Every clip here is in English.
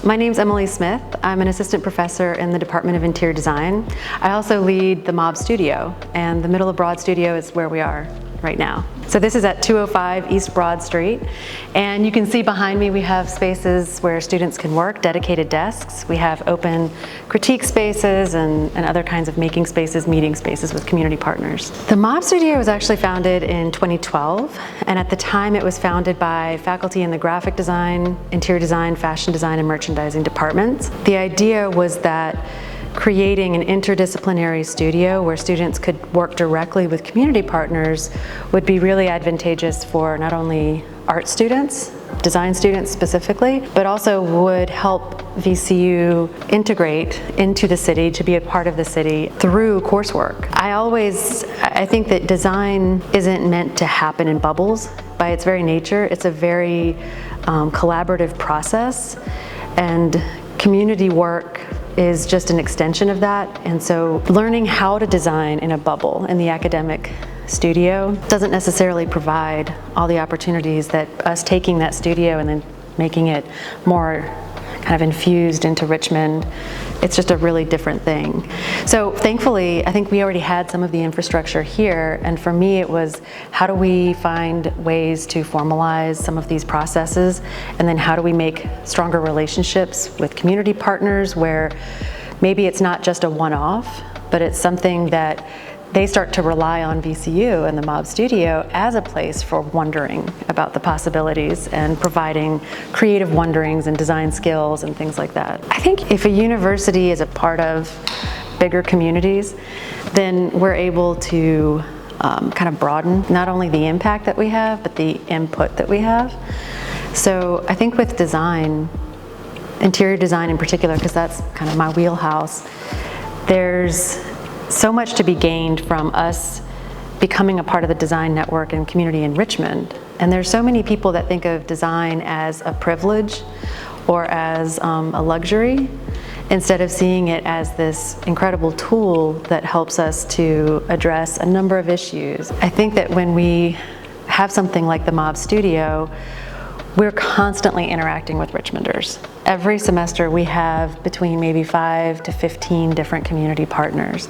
My name's Emily Smith. I'm an assistant professor in the Department of Interior Design. I also lead the mOb studio, and the Middle of Broad studio is where we are right now. So this is at 205 East Broad Street, and you can see behind me we have spaces where students can work, dedicated desks. We have open critique spaces and other kinds of making spaces, meeting spaces with community partners. The mOb studio was actually founded in 2012, and at the time it was founded by faculty in the graphic design, interior design, fashion design, and merchandising departments. The idea was that creating an interdisciplinary studio where students could work directly with community partners would be really advantageous for not only art students, design students specifically, but also would help VCU integrate into the city, to be a part of the city through coursework. I think that design isn't meant to happen in bubbles. By its very nature, it's a very collaborative process, and community work is just an extension of that. And so learning how to design in a bubble in the academic studio doesn't necessarily provide all the opportunities that us taking that studio and then making it more kind of infused into Richmond. It's just a really different thing. So thankfully, I think we already had some of the infrastructure here, and for me it was, how do we find ways to formalize some of these processes, and then how do we make stronger relationships with community partners where maybe it's not just a one-off, but it's something that they start to rely on VCU and the mOb studio as a place for wondering about the possibilities and providing creative wonderings and design skills and things like that. I think if a university is a part of bigger communities, then we're able to kind of broaden not only the impact that we have, but the input that we have. So I think with design, interior design in particular, because that's kind of my wheelhouse, there's so much to be gained from us becoming a part of the design network and community in Richmond. And there's so many people that think of design as a privilege or as a luxury, instead of seeing it as this incredible tool that helps us to address a number of issues. I think that when we have something like the mOb studio, we're constantly interacting with Richmonders. Every semester we have between maybe 5 to 15 different community partners.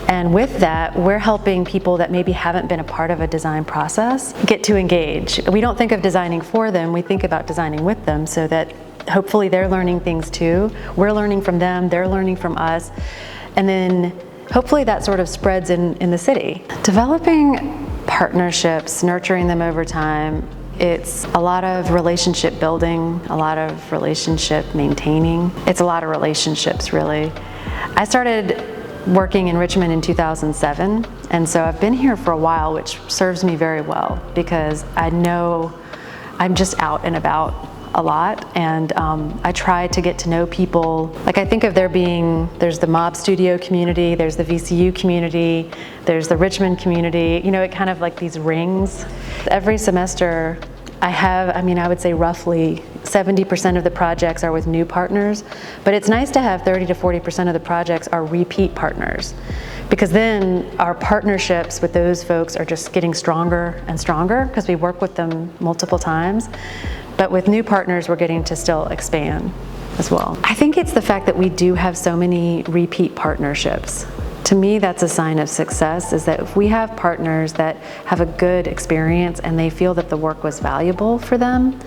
And with that, we're helping people that maybe haven't been a part of a design process get to engage. We don't think of designing for them, we think about designing with them, so that hopefully they're learning things too. We're learning from them, they're learning from us. And then hopefully that sort of spreads in the city. Developing partnerships, nurturing them over time, it's a lot of relationship building, a lot of relationship maintaining. It's a lot of relationships, really. I started working in Richmond in 2007, and so I've been here for a while, which serves me very well because I know I'm just out and about a lot, and I try to get to know people. Like, I think of there's the mOb studio community, there's the VCU community, there's the Richmond community, you know, it kind of like these rings. Every semester I would say roughly 70% of the projects are with new partners, but it's nice to have 30 to 40% of the projects are repeat partners, because then our partnerships with those folks are just getting stronger and stronger because we work with them multiple times. But with new partners, we're getting to still expand as well. I think it's the fact that we do have so many repeat partnerships. To me, that's a sign of success, is that if we have partners that have a good experience and they feel that the work was valuable for them,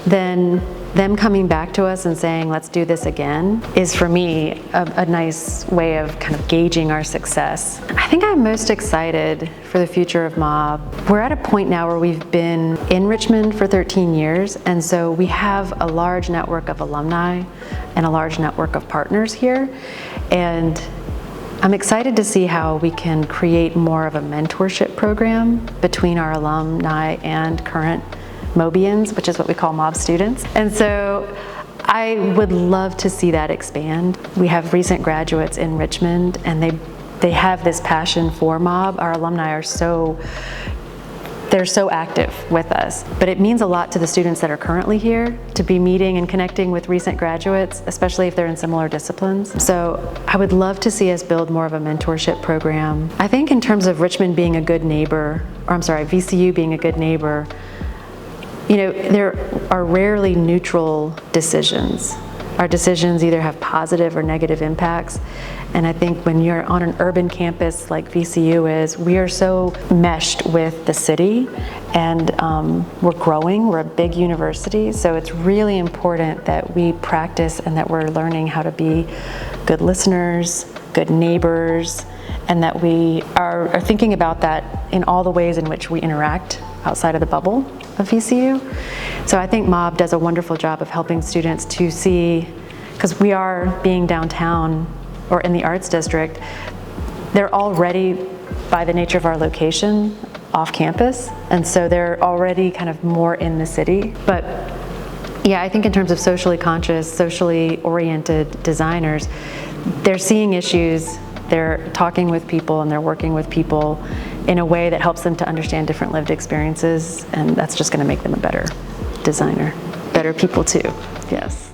then them coming back to us and saying, let's do this again, is for me a nice way of kind of gauging our success. I think I'm most excited for the future of mOb. We're at a point now where we've been in Richmond for 13 years, and so we have a large network of alumni and a large network of partners here. And I'm excited to see how we can create more of a mentorship program between our alumni and current Mobians, which is what we call mOb students. And so I would love to see that expand. We have recent graduates in Richmond, and they have this passion for mOb. Our alumni are they're so active with us. But it means a lot to the students that are currently here to be meeting and connecting with recent graduates, especially if they're in similar disciplines. So I would love to see us build more of a mentorship program. I think in terms of Richmond being a good neighbor, VCU being a good neighbor, you know, there are rarely neutral decisions. our decisions either have positive or negative impacts. And I think when you're on an urban campus like VCU is, we are so meshed with the city, and we're growing, we're a big university, so it's really important that we practice and that we're learning how to be good listeners, good neighbors, and that we are thinking about that in all the ways in which we interact outside of the bubble of VCU. So I think mOb does a wonderful job of helping students to see, because we are being downtown or in the arts district, they're already, by the nature of our location, off campus, and so they're already kind of more in the city. But yeah, I think in terms of socially conscious, socially oriented designers, they're seeing issues, they're talking with people, and they're working with people in a way that helps them to understand different lived experiences, and that's just going to make them a better designer, better people too. Yes.